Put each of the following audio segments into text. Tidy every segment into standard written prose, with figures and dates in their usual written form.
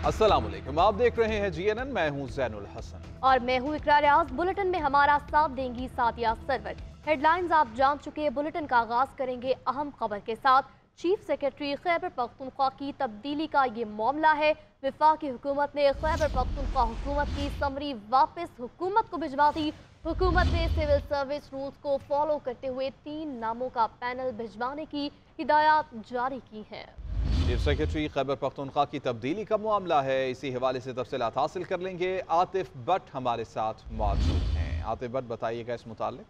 अस्सलाम वालेकुम, आप देख रहे हैं GNN। मैं हूं ज़ैनुल हसन और मैं हूं इकरा रियाज। बुलेटिन में हमारा साथ देंगी सादिया सरवर। हेडलाइंस आप जान चुके। बुलेटिन का आगाज करेंगे अहम खबर के साथ। चीफ सेक्रेटरी खैबर पख्तूनख्वा की तब्दीली का ये मामला है। वफाकी हुकूमत ने खैबर पख्तूनख्वा हुकूमत की समरी वापस हुकूमत को भिजवा दी। हुकूमत ने सिविल सर्विस रूल्स को फॉलो करते हुए 3 नामों का पैनल भिजवाने की हिदायत जारी की है। चीफ सेक्रेटरी खैबर पख्तूनख्वा की तब्दीली का मामला है, इसी हवाले से तफसीलात हासिल कर लेंगे। आतिफ भट्ट हमारे साथ मौजूद हैं। आतिफ भट्ट, बताइएगा इस मुताल्लिक।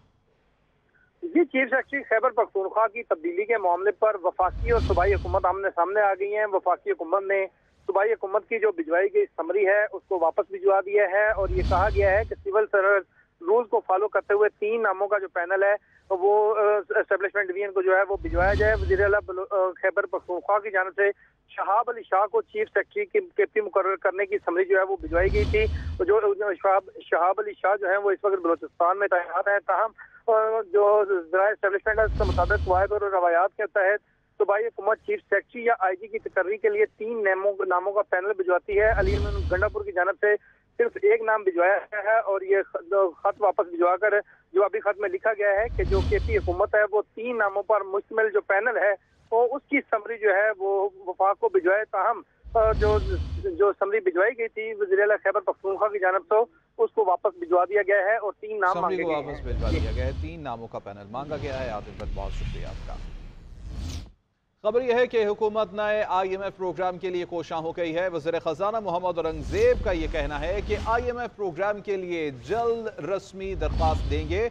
जी, चीफ सेक्रेटरी खैबर पख्तूनख्वा की तब्दीली के मामले पर वफाकी और सूबाई हुकूमत आमने सामने आ गई हैं। वफाकी हुकूमत ने सूबाई हुकूमत की जो भिजवाई गई समरी है उसको वापस भिजवा दिया है और ये कहा गया है कि सिविल सर्विस रूल्स को फॉलो करते हुए 3 नामों का जो पैनल है वो एस्टेब्लिशमेंट डिवीजन को जो है वो भिजवाया जाए। वज़ीर आला खैबर पख्तूनख्वा की जानिब से शहाब अली शाह को चीफ सेक्रेटरी की केपी मुकर्रर करने की समरी जो है वो भिजवाई गई थी। तो जो शहाब अली शाह जो है वो इस वक्त बलोचिस्तान में तैनात है। ताहम जो एस्टेब्लिशमेंट है उसके मुताबिक कवायद और रवायात के तहत सूबाई हुकूमत चीफ सेक्रेटरी या IG की तकर्री के लिए 3 नामों का पैनल भिजवाती है। अली गंडापुर की जानिब से सिर्फ एक नाम भिजवाया गया है और ये खत वापस भिजवा कर जवाबी खत में लिखा गया है कि जो केपी हुकूमत है वो 3 नामों पर मुश्तमिल जो पैनल है तो उसकी समरी जो है वो वफाक को भिजवाए। ताहम जो समरी भिजवाई गई थी वज़ीर आला खैबर पख्तूनख्वा की जानिब से उसको वापस भिजवा दिया गया है और 3 नाम मांगे गए हैं। वापस भिजवा दिया गया है, 3 नामों का पैनल मांगा गया है। आतिफ भट्ट, बहुत शुक्रिया आपका। खबर यह है कि हुकूमत नए IMF प्रोग्राम के लिए कोशां हो गई है। वज़ीर ख़जाना मोहम्मद औरंगज़ेब का ये कहना है कि IMF प्रोग्राम के लिए जल्द रस्मी दरख्वास्त देंगे।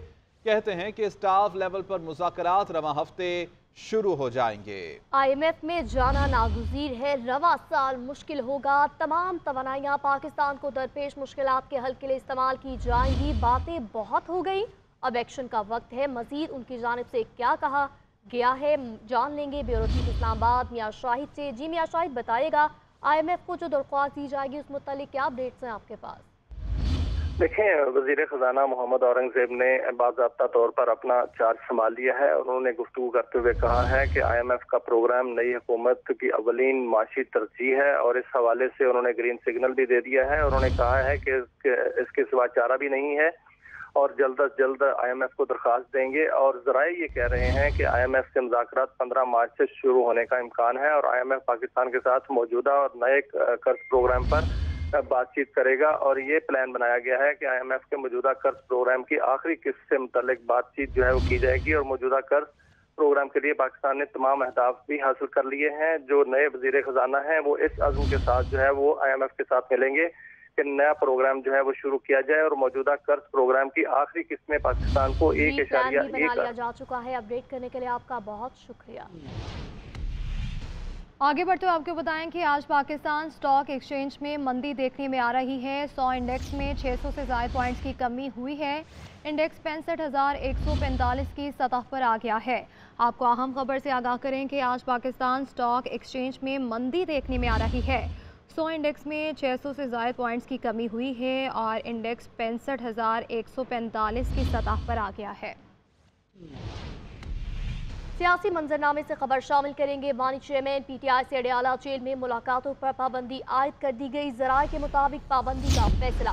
कहते हैं कि स्टाफ लेवल पर मुज़ाकरात रवां हफ्ते शुरू हो जाएंगे। IMF में जाना नागुज़ीर है, रवा साल मुश्किल होगा। तमाम तवानाइयाँ पाकिस्तान को दरपेश मुश्किलात के हल के लिए इस्तेमाल की जाएंगी। बातें बहुत हो गई, अब एक्शन का वक्त है। मजीद उनकी जानिब से क्या कहा गया है जान लेंगे ब्यूरो चीफ इस्लामाबाद मियां शाहिद से। जी मियां शाहिद, बताइएगा IMF को जो दरख्वास्त दी जाएगी उस मुतालिक क्या अपडेट्स हैं आपके पास? देखें, वज़ीर ख़जाना मोहम्मद औरंगज़ेब ने बाज़ाब्ता तौर पर अपना चार्ज संभाल लिया है। उन्होंने गुफ्तगू करते हुए कहा है कि IMF का प्रोग्राम नई हुकूमत की अवलीन माशी तरजीह है और इस हवाले से उन्होंने ग्रीन सिग्नल भी दे दिया है। उन्होंने कहा है कि इसके सिवा चारा भी नहीं है और जल्द अज जल्द IMF को दरख्वास्त देंगे। और ज़राए ये कह रहे हैं कि IMF से मुज़ाकरात 15 मार्च से शुरू होने का इम्कान है और IMF पाकिस्तान के साथ मौजूदा और नए कर्ज प्रोग्राम पर बातचीत करेगा। और ये प्लान बनाया गया है कि IMF के मौजूदा कर्ज प्रोग्राम की आखिरी किस्त से मुतल्लिक बातचीत जो है वो की जाएगी और मौजूदा कर्ज प्रोग्राम के लिए पाकिस्तान ने तमाम अहदाफ भी हासिल कर लिए हैं। जो नए वज़ीर ख़जाना हैं वो इस अज़्म के साथ जो है वो IMF के साथ मिलेंगे कि नया प्रोग्राम जो है वो शुरू किया जाए और मौजूदा कर्ज प्रोग्राम की आखिरी किस्त में पाकिस्तान को 1.1 लिया जा चुका है। अपडेट करने के लिए आपका बहुत शुक्रिया। आगे बढ़ते हुए आपको बताएं कि आज पाकिस्तान स्टॉक एक्सचेंज में मंदी देखने में आ रही है। 100 इंडेक्स में 600 से ज़ायद पॉइंट्स की कमी हुई है। इंडेक्स 65,145 की सतह पर आ गया है। आपको अहम खबर से आगाह करें कि आज पाकिस्तान स्टॉक एक्सचेंज में मंदी देखने में आ रही है। 100 इंडेक्स में 600 से ज़ायद पॉइंट्स की कमी हुई है और इंडेक्स 65,145 की सतह पर आ गया है। सियासी मंजरनामे से खबर शामिल करेंगे। बानी चेयरमैन PTI से अडयाला जेल में मुलाकातों पर पाबंदी आयद कर दी गई। ज़राए के मुताबिक पाबंदी का फैसला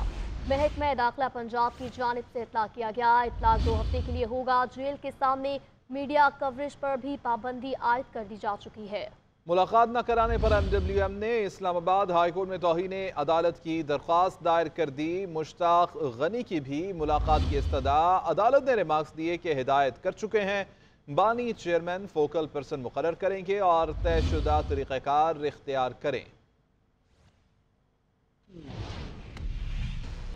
महकमा दाखिला पंजाब की जानिब से इतला किया गया। इतला 2 हफ्ते के लिए होगा। जेल के सामने मीडिया कवरेज पर भी पाबंदी आयद कर दी जा चुकी है। मुलाकात न कराने पर MWM ने इस्लामाबाद हाईकोर्ट में तौहीन अदालत की दरख्वास्त दायर कर दी। मुश्ताक गनी की भी मुलाकात की इस्तदा अदालत ने रिमार्क्स दिए कि हिदायत कर चुके हैं। बानी चेयरमैन फोकल पर्सन मुकर्रर करेंगे और तयशुदा तरीक़ाकार इख्तियार करें।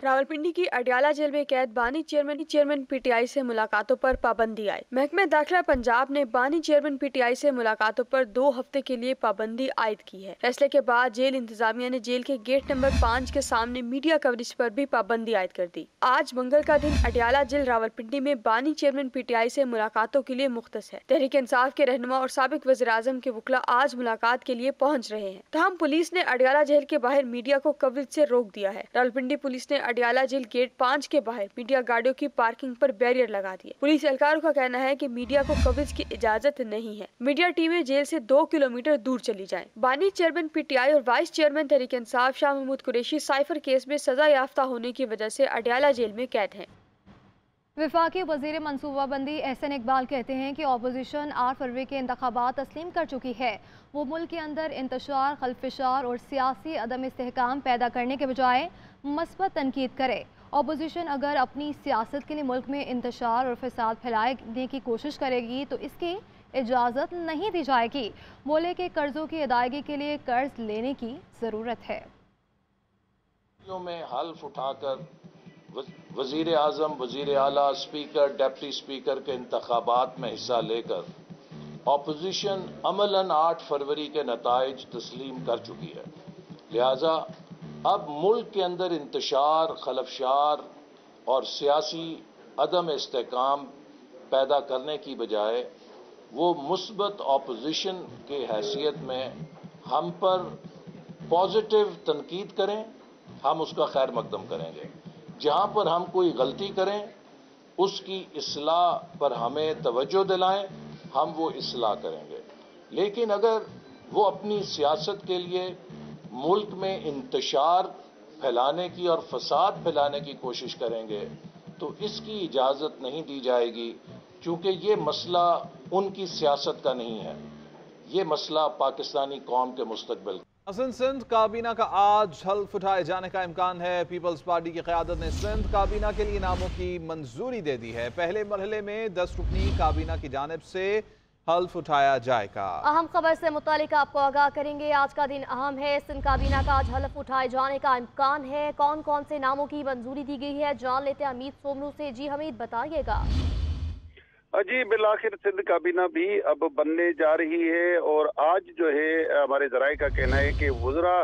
रावलपिंडी की अडयाला जेल में कैद बानी चेयरमैन PTI से मुलाकातों पर पाबंदी आई। महकमा दाखिला पंजाब ने बानी चेयरमैन PTI से मुलाकातों पर 2 हफ्ते के लिए पाबंदी आयद की है। फैसले के बाद जेल इंतजामिया ने जेल के गेट नंबर 5 के सामने मीडिया कवरेज पर भी पाबंदी आयद कर दी। आज मंगल का दिन अडयाला जेल रावलपिंडी में बानी चेयरमैन PTI से मुलाकातों के लिए मुख्तस है। तहरीक इंसाफ के रहनुमा और साबिक वज़ीर आज़म के वकला आज मुलाकात के लिए पहुँच रहे हैं। तहम पुलिस ने अडयाला जेल के बाहर मीडिया को कवरेज से रोक दिया है। रावलपिंडी पुलिस ने अडियाला जेल गेट 5 के बाहर मीडिया गाड़ियों की पार्किंग पर बैरियर लगा दिए। पुलिस एहलकारों का कहना है कि मीडिया को कवरेज की इजाजत नहीं है। मीडिया टीमें जेल से 2 किलोमीटर दूर चली जाएं। बानी चेयरमैन पीटीआई और vice chairman Tehreek Insaf Shah Mahmood Qureshi cipher case में सजा याफ्ता होने की वजह से अडियाला जेल में कैद हैं। वफाकी वज़ीर मनसूबाबंदी एहसन इकबाल कहते हैं कि अपोजिशन 8 फरवरी के इंतखाबात तस्लीम कर चुकी है। वो मुल्क के अंदर इंतशार, खलफिशार और सियासी अदम इस्तेहकाम पैदा करने के बजाय मस्बत तनकीद करे। अपोजिशन अगर अपनी सियासत के लिए मुल्क में इंतशार और फसाद फैलाने की कोशिश करेगी तो इसकी इजाज़त नहीं दी जाएगी। बोले कि कर्ज़ों की अदायगी के लिए कर्ज लेने की ज़रूरत है। में हल्फ उठाकर वज़ीर आज़म, वज़ीर आला, स्पीकर, डिप्टी स्पीकर के इंतखाबात में हिस्सा लेकर अपोजिशन अमलन 8 फरवरी के नताइज तस्लीम कर चुकी है। लिहाजा अब मुल्क के अंदर इंतशार, खलफशार और सियासी अदम इस्तेहकाम पैदा करने की बजाय वो मुस्बत अपोजिशन के हैसियत में हम पर पॉजिटिव तनकीद करें, हम उसका खैर मकदम करेंगे। जहाँ पर हम कोई गलती करें उसकी इस्लाह पर हमें तवज्जो दिलाएं, हम वो इस्लाह करेंगे। लेकिन अगर वो अपनी सियासत के लिए मुल्क में इंतशार फैलाने की और फसाद फैलाने की कोशिश करेंगे तो इसकी इजाज़त नहीं दी जाएगी, क्योंकि ये मसला उनकी सियासत का नहीं है, ये मसला पाकिस्तानी कौम के मुस्तकबिल। सिंध काबीना का आज हल्फ उठाए जाने का इम्कान है। पीपल्स पार्टी की क़यादत ने सिंध काबीना के लिए नामों की मंजूरी दे दी है। पहले मरहले में 10 रुकनी काबीना की जानिब से हल्फ उठाया जाएगा। अहम खबर से मुतालिक आपको आगाह करेंगे। आज का दिन अहम है। सिंध काबीना का आज हल्फ उठाए जाने का इम्कान है। कौन कौन से नामों की मंजूरी दी गई है, जान लेते हैं हमीद सोमरू से। जी हमीद, बताइएगा। जी बिलाखिर सिंध काबीना भी अब बनने जा रही है और आज जो है हमारे जराये का कहना है कि वुज़रा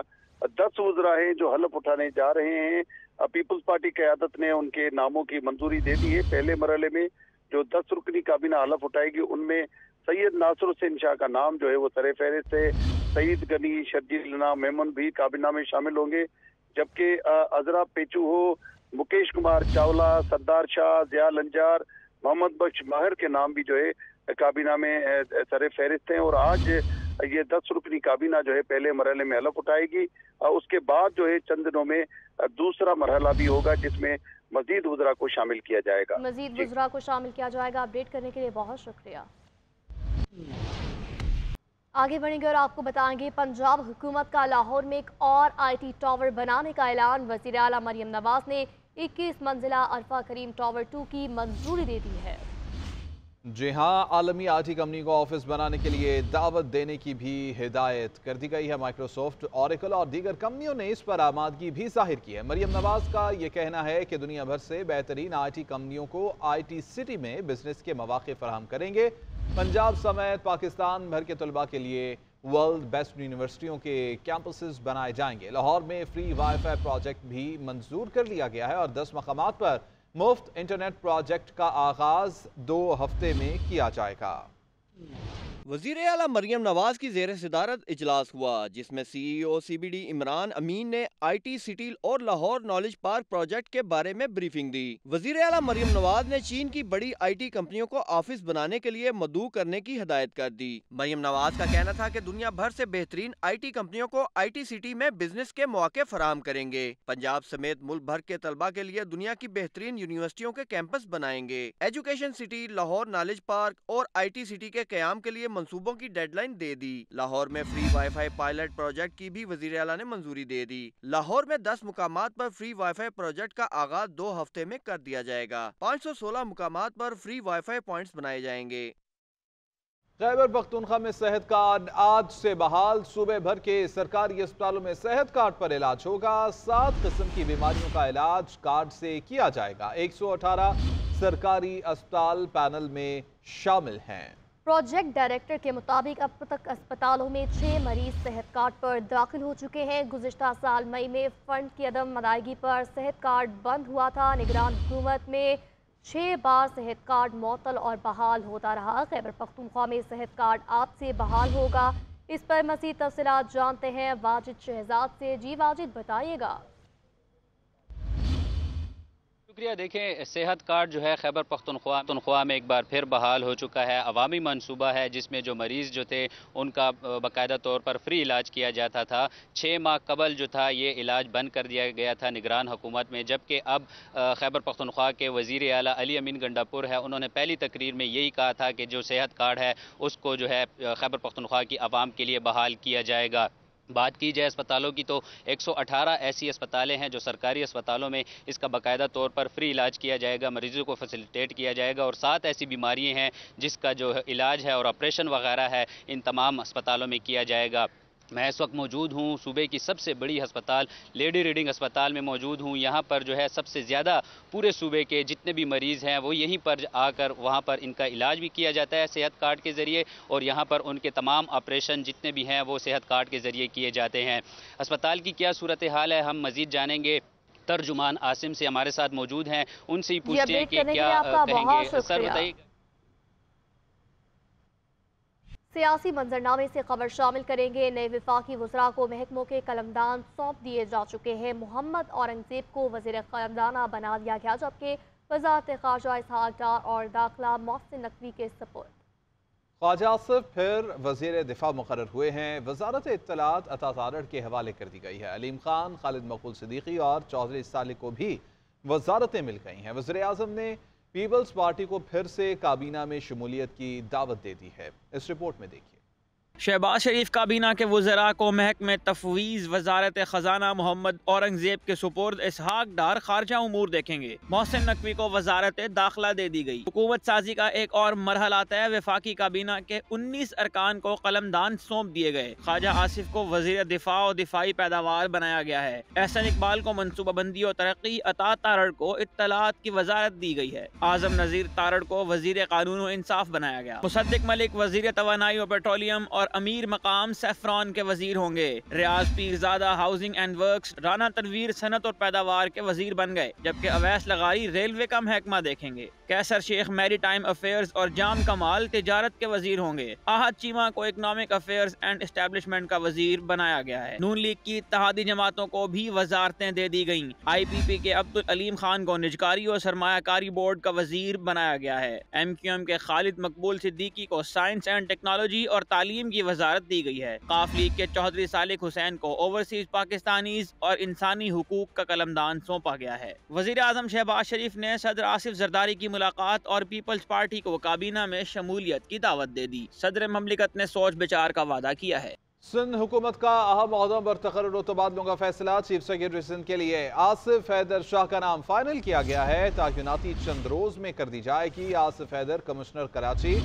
10 वुज़रा हैं जो हल्फ उठाने जा रहे हैं। पीपल्स पार्टी क़यादत ने उनके नामों की मंजूरी दे दी है। पहले मरहले में जो 10 रुकनी काबीना हल्फ उठाएगी उनमें सैयद नासिर हुसैन शाह का नाम जो है वो सरे फहरिस्त है। सईद गनी, शर्जील ना मेमन भी काबीना में शामिल होंगे, जबकि अजरा पेचू हो, मुकेश कुमार चावला, सरदार शाह, जिया लंजार, मोहम्मद बख्श माहिर के नाम भी जो है काबीना में सरे फहरिस्त हैं। और आज ये 10 रुकनी काबीना जो है पहले मरहले में हल्फ उठाएगी। उसके बाद जो है चंद दिनों में दूसरा मरहला भी होगा जिसमें मजीद वुज़रा को शामिल किया जाएगा। मजीद वुज़रा को शामिल किया जाएगा। अपडेट करने के लिए बहुत शुक्रिया। आगे बढ़ेंगे और आपको बताएंगे पंजाब हुकूमत का लाहौर में एक और IT टावर बनाने का ऐलान। वज़ीर आला मरियम नवाज ने 21 मंजिला अरफा करीम टावर 2 की मंजूरी दे दी है। जी हाँ, आलमी IT कंपनी को ऑफिस बनाने के लिए दावत देने की भी हिदायत कर दी गई है। माइक्रोसॉफ्ट, ऑरेकल और दीगर कंपनियों ने इस पर आमादगी भी जाहिर की है। मरियम नवाज का ये कहना है कि दुनिया भर से बेहतरीन IT कंपनियों को IT सिटी में बिजनेस के मौके फराहम करेंगे। पंजाब समेत पाकिस्तान भर के तलबा के लिए वर्ल्ड बेस्ट यूनिवर्सिटियों के कैंपसेस बनाए जाएंगे। लाहौर में फ्री वाईफाई प्रोजेक्ट भी मंजूर कर लिया गया है और 10 मकामात पर मुफ्त इंटरनेट प्रोजेक्ट का आगाज 2 हफ्ते में किया जाएगा। वज़ीर आला मरियम नवाज की ज़ेर सदारत इजलास हुआ, जिसमें CEO CBD इमरान अमीन ने IT सिटी और लाहौर नॉलेज पार्क प्रोजेक्ट के बारे में ब्रीफिंग दी। वज़ीर आला मरियम नवाज ने चीन की बड़ी IT कंपनियों को ऑफिस बनाने के लिए मदऊ करने की हिदायत कर दी। मरियम नवाज का कहना था कि दुनिया भर से बेहतरीन IT कंपनियों को IT सिटी में बिजनेस के मौके फराहम करेंगे। पंजाब समेत मुल्क भर के तलबा के लिए दुनिया की बेहतरीन यूनिवर्सिटियों के कैंपस बनाएंगे। Education city, Lahore knowledge park और IT सिटी के क़याम के लिए मंसूबों की डेडलाइन दे दी। लाहौर में फ्री वाईफाई पायलट प्रोजेक्ट की भी वज़ीर आला ने मंजूरी दे दी। लाहौर में 10 मुकामात पर फ्री वाईफाई प्रोजेक्ट का आगाज 2 हफ्ते में कर दिया जाएगा। 516 मुकामात पर फ्री वाईफाई पॉइंट्स बनाए जाएंगे। खैबर पख्तूनख्वा में सेहत कार्ड आज से बहाल। सूबे भर के सरकारी अस्पतालों में सेहत कार्ड पर इलाज होगा। 7 किस्म की बीमारियों का इलाज कार्ड से किया जाएगा। 118 सरकारी अस्पताल पैनल में शामिल हैं। प्रोजेक्ट डायरेक्टर के मुताबिक अब तक अस्पतालों में 6 मरीज सेहत कार्ड पर दाखिल हो चुके हैं। गुज़िश्ता साल मई में फंड की अदम अदायगी पर सेहत कार्ड बंद हुआ था। निगरान हुकूमत में 6 बार सेहत कार्ड मुअत्तल और बहाल होता रहा। खैबर पख्तूनख्वा में सेहत कार्ड आज से बहाल होगा। इस पर मज़ीद तफसीलात जानते हैं वाजिद शहजाद से। जी वाजिद, बताइएगा। शुक्रिया। देखें, सेहत कार्ड जो है खैबर पख्तूनख्वा में एक बार फिर बहाल हो चुका है। अवामी मंसूबा है जिसमें जो मरीज़ जो थे उनका बाकायदा तौर पर फ्री इलाज किया जाता था। 6 माह कबल जो था ये इलाज बंद कर दिया गया था निगरान हुकूमत में, जबकि अब खैबर पख्तूनख्वा के वज़ीर आला अली अमीन गंडापुर है, उन्होंने पहली तकरीर में यही कहा था कि जो सेहत कार्ड है उसको जो है खैबर पख्तूनख्वा की आवाम के लिए बहाल किया जाएगा। बात की जाए अस्पतालों की तो 118 ऐसी अस्पतालें हैं जो सरकारी अस्पतालों में इसका बाकायदा तौर पर फ्री इलाज किया जाएगा, मरीजों को फैसिलिटेट किया जाएगा, और 7 ऐसी बीमारियां हैं जिसका जो इलाज है और ऑपरेशन वगैरह है इन तमाम अस्पतालों में किया जाएगा। मैं इस वक्त मौजूद हूँ सूबे की सबसे बड़ी अस्पताल लेडी रीडिंग अस्पताल में मौजूद हूँ। यहाँ पर जो है सबसे ज़्यादा पूरे सूबे के जितने भी मरीज़ हैं वो यहीं पर आकर वहाँ पर इनका इलाज भी किया जाता है सेहत कार्ड के ज़रिए, और यहाँ पर उनके तमाम ऑपरेशन जितने भी हैं वो सेहत कार्ड के ज़रिए किए जाते हैं। अस्पताल की क्या सूरत हाल है हम मज़ीद जानेंगे। तर्जुमान आसिम से हमारे साथ मौजूद हैं, उनसे ही पूछते हैं कि क्या कहेंगे। सर बताइए। सियासी मंजरनामे से खबर शामिल करेंगे। नए वफाकी वज़रा को महकमों के कलमदान सौंप दिए जा चुके हैं। मोहम्मद औरंगजेब को वज़ीर ख़जाना बना दिया गया, जबकि वज़ारत ख़ारजा इसहाक़ डार और दाखिला मोहसिन नकवी के सपोर्ट। ख्वाजा आसिफ फिर वज़ीर दिफा मुकर्रर हुए हैं। वज़ारत इत्तलात अता तारड़ के हवाले कर दी गई है। अलीम खान, खालिद मकबूल सिद्दीकी और चौधरी सालिक को भी वज़ारतें मिल गई हैं। वज़ीर आज़म ने पीपल्स पार्टी को फिर से काबीना में शमूलियत की दावत दे दी है। इस रिपोर्ट में देखिए। शहबाज शरीफ काबीना के वज़रा को महकमे तफवीज़ वज़ारत ख़जाना मोहम्मद औरंगजेब के सुपुर्द इसहाक़ डार खारजा उमूर देखेंगे। मोहसिन नकवी को वज़ारत दाखिला दे दी गई। हुकूमत साजी का एक और मरहला तय। वफाकी काबीना के 19 अरकान को कलमदान सौंप दिए गए। ख्वाजा आसिफ को वज़ीर दिफा और दिफाई पैदावार बनाया गया है। एहसन इकबाल को मनसूबाबंदी और तरक्की, अता तारड़ को इत्तलात की वज़ारत दी गई है। आज़म नज़ीर तारड़ को वज़ीर कानून और इंसाफ बनाया गया। मुसद्दिक मलिक वज़ीर तवानाई और पेट्रोलियम और अमीर मकाम सैफरान के वजीर होंगे। Riyaz Peerzada housing and works, Rana Tanveer सनत और पैदावार के वजीर बन गए, जबकि अवैस लगारी रेलवे का महकमा देखेंगे। कैसर शेख मैरी टाइम अफेयर्स और जाम कमाल तिजारत के वजीर होंगे। आहद चीमा को इकनॉमिक अफेयर्स एंड एस्टेब्लिशमेंट का वजीर बनाया गया है। नून लीग की इत्तेहादी जमातों को भी वजारतें दे दी गयी। IPP के अब्दुल अलीम खान को निजकारी और सरमायाकारी बोर्ड का वजीर बनाया गया है। MQM के खालिद मकबूल सिद्दीकी को साइंस एंड टेक्नोलॉजी और तालीम की वजारत दी गई है। काफ लीग के चौधरी सालिक हुसैन को ओवरसीज पाकिस्तानीज और इंसानी हुकूक का कलमदान सौंपा गया है। वजीर आजम शहबाज शरीफ ने सदर आसिफ जरदारी की मुलाकात और पीपल्स पार्टी को काबीना में शमूलियत की दावत दे दी। सदर ममलिकत ने सोच विचार का वादा किया है। सिंध हुकूमत का अहम ओहदों पर तकर्रुर और तबादलों का फैसला। चीफ सेक्रेटरी सिंध के लिए आसिफ हैदर शाह का नाम फाइनल किया गया है। तैनाती चंद रोज में कर दी जाएगी। आसिफ हैदर कमिश्नर कराची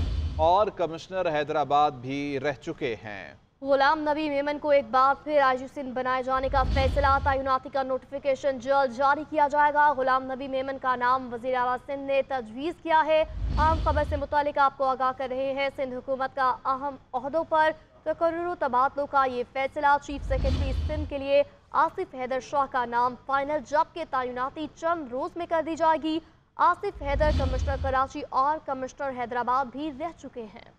और कमिश्नर हैदराबाद भी रह चुके हैं। गुलाम नबी मेमन को एक बार फिर IG सिंध बनाए जाने का फैसला। तैनाती का नोटिफिकेशन जल्द जारी किया जाएगा। गुलाम नबी मेमन का नाम वज़ीर आला सिंध ने तजवीज़ किया है। आम खबर से मुतालिक आपको आगाह कर रहे हैं। सिंध हुकूमत का अहम ओहदों पर तकर्रुर तबादलों का ये फैसला। चीफ सेक्रेटरी सिंध के लिए आसिफ हैदर शाह का नाम फाइनल, जबकि तैनाती चंद रोज में कर दी जाएगी। आसिफ हैदर कमिश्नर कराची और कमिश्नर हैदराबाद भी रह चुके हैं।